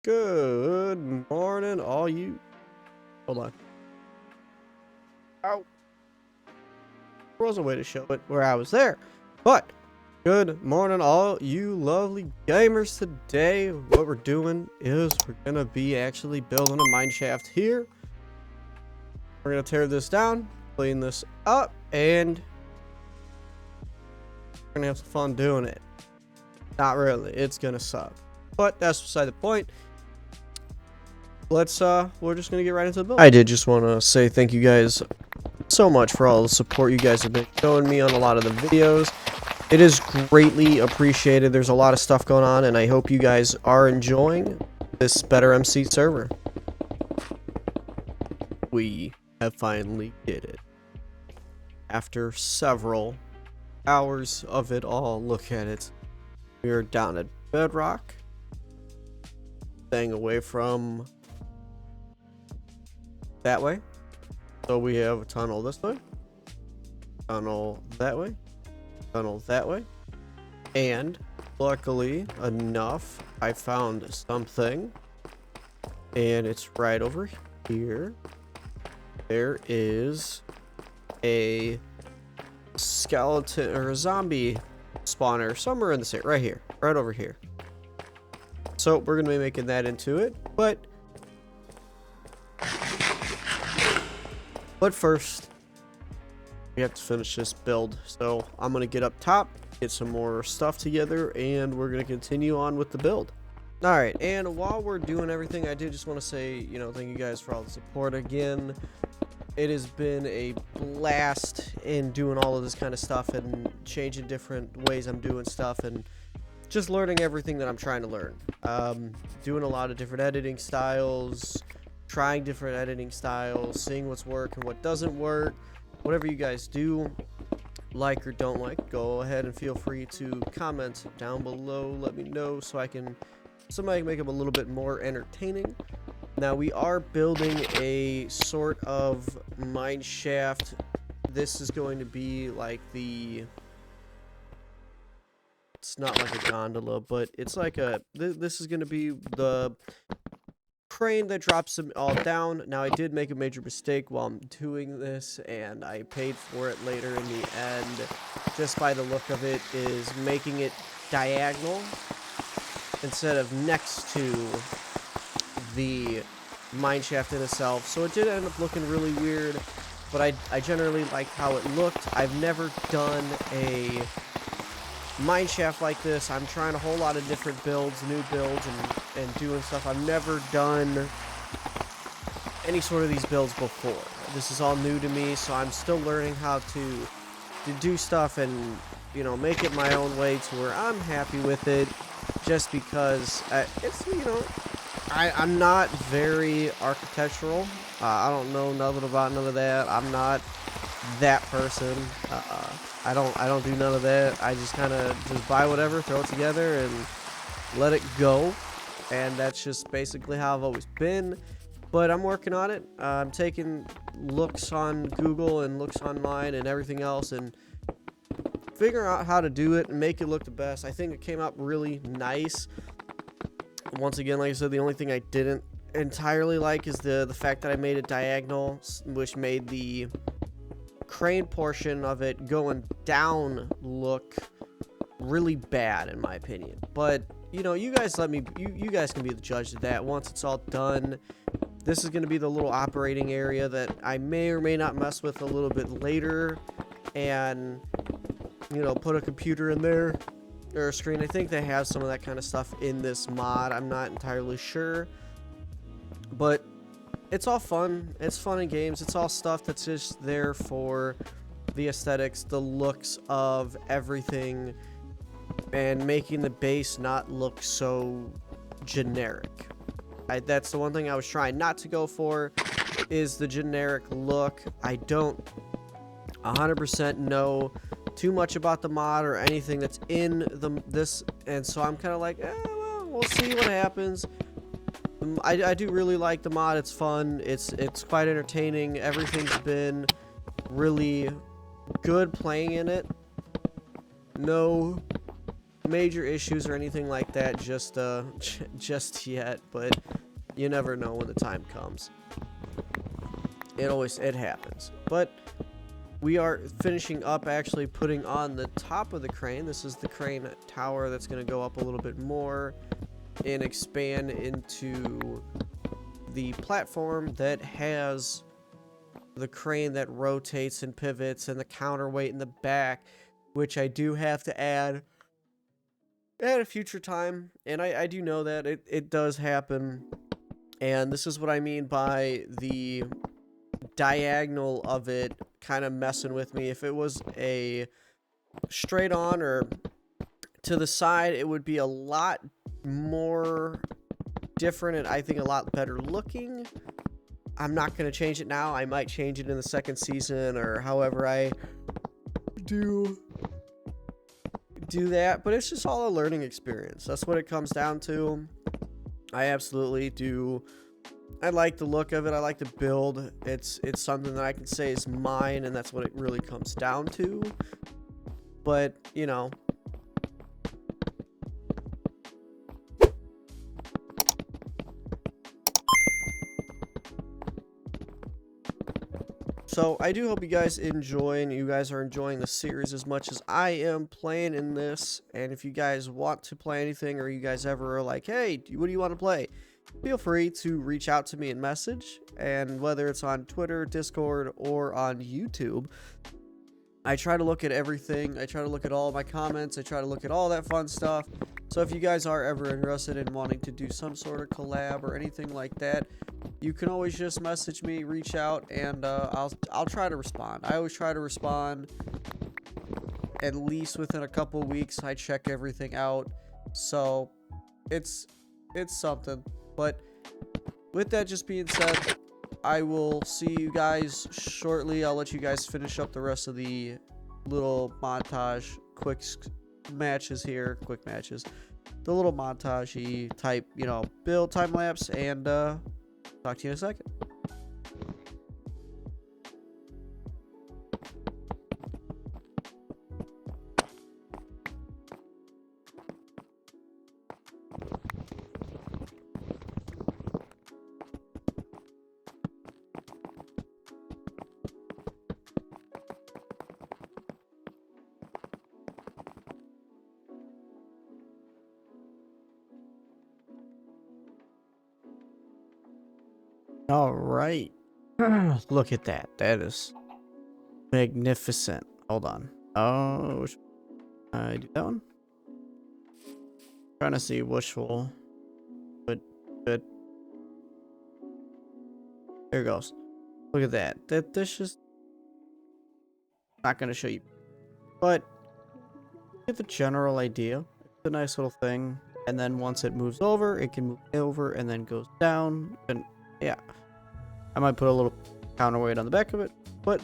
Good morning, all you. Hold on. Ow. There was a way to show it where I was there. But, good morning, all you lovely gamers. Today, what we're doing is we're going to be actually building a mineshaft here. We're going to tear this down, clean this up, and we're going to have some fun doing it. Not really. It's going to suck. But that's beside the point. We're just gonna get right into the build. I did just want to say thank you guys so much for all the support you guys have been showing me on a lot of the videos. It is greatly appreciated. There's a lot of stuff going on, and I hope you guys are enjoying this Better MC server. We have finally did it. After several hours of it all, look at it. We are down at bedrock, staying away from that way. So we have a tunnel this way, tunnel that way, tunnel that way, and luckily enough I found something, and it's right over here. There is a skeleton or a zombie spawner somewhere in this area, right here, right over here. So we're gonna be making that into it, but first, we have to finish this build. So I'm going to get up top, get some more stuff together, and we're going to continue on with the build. Alright, and while we're doing everything, I do just want to say, thank you guys for all the support again. It has been a blast in doing all of this kind of stuff and changing different ways I'm doing stuff and just learning everything that I'm trying to learn. Doing a lot of different editing styles, trying different editing styles, seeing what's work and what doesn't work. Whatever you guys do, like or don't like, go ahead and feel free to comment down below. Let me know so I can make them a little bit more entertaining. Now we are building a sort of mineshaft. This is going to be like it's not like a gondola, but it's like this is going to be the crane that drops them all down. Now I did make a major mistake while I'm doing this, and I paid for it later in the end, just by the look of it, is making it diagonal instead of next to the mineshaft in itself. So it did end up looking really weird, but I generally liked how it looked. I've never done a mineshaft like this. I'm trying a whole lot of different builds, new builds, and doing stuff. I've never done any sort of these builds before. This is all new to me, so I'm still learning how to do stuff and make it my own way to where I'm happy with it, just because I'm not very architectural. I don't know nothing about none of that. I'm not that person. I don't do none of that. I just kind of just buy whatever, throw it together, and let it go. And that's just basically how I've always been. But I'm working on it. I'm taking looks on Google and looks on mine and everything else, and figuring out how to do it and make it look the best. I think it came out really nice. Once again, like I said, the only thing I didn't entirely like is the fact that I made it diagonal, which made the crane portion of it going down look really bad, in my opinion. But you guys you guys can be the judge of that. Once it's all done, this is going to be the little operating area that I may or may not mess with a little bit later, and put a computer in there or a screen. I think they have some of that kind of stuff in this mod. I'm not entirely sure, but it's all fun. It's fun in games. It's all stuff that's just there for the aesthetics, the looks of everything, and making the base not look so generic. That's the one thing I was trying not to go for, is the generic look. I don't 100% know too much about the mod or anything that's in this, and so I'm kind of like, well, we'll see what happens. I do really like the mod. It's fun. It's quite entertaining. Everything's been really good playing in it. No major issues or anything like that just yet, but you never know when the time comes. It happens. But we are finishing up actually putting on the top of the crane. This is the crane tower that's going to go up a little bit more and expand into the platform that has the crane that rotates and pivots and the counterweight in the back, which I do have to add at a future time. And I do know that it does happen. And this is what I mean by the diagonal of it kind of messing with me. If it was a straight on or to the side, it would be a lot more different and I think a lot better looking. I'm not going to change it now. I might change it in the second season or however I do that, but it's just all a learning experience. That's what it comes down to. I absolutely do. I like the look of it. I like the build. It's something that I can say is mine, and that's what it really comes down to. But, you know, so I do hope you guys enjoy and you guys are enjoying the series as much as I am playing in this. And if you guys want to play anything or you guys ever are like, hey, what do you want to play? Feel free to reach out to me and message. And whether it's on Twitter, Discord, or on YouTube, I try to look at everything. I try to look at all my comments. I try to look at all that fun stuff. So if you guys are ever interested in wanting to do some sort of collab or anything like that, you can always just message me, reach out, and I'll try to respond. I always try to respond at least within a couple weeks. I check everything out, so it's something. But with that just being said, I will see you guys shortly. I'll let you guys finish up the rest of the little montage, quick matches here, the little montage-y type, you know, build time lapse, and talk to you in a second. All right. Look at that. That is magnificent. Hold on. Oh, I do that one. Trying to see which will. Good. There it goes. Look at that. This just not going to show you, but get the general idea. It's a nice little thing, and then once it moves over, it can move over and then goes down, and yeah. I might put a little counterweight on the back of it, but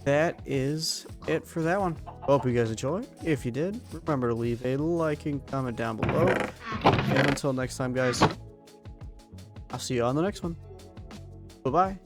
that is it for that one. Hope you guys enjoy. If you did, remember to leave a like and comment down below. And until next time, guys, I'll see you on the next one. Bye-bye.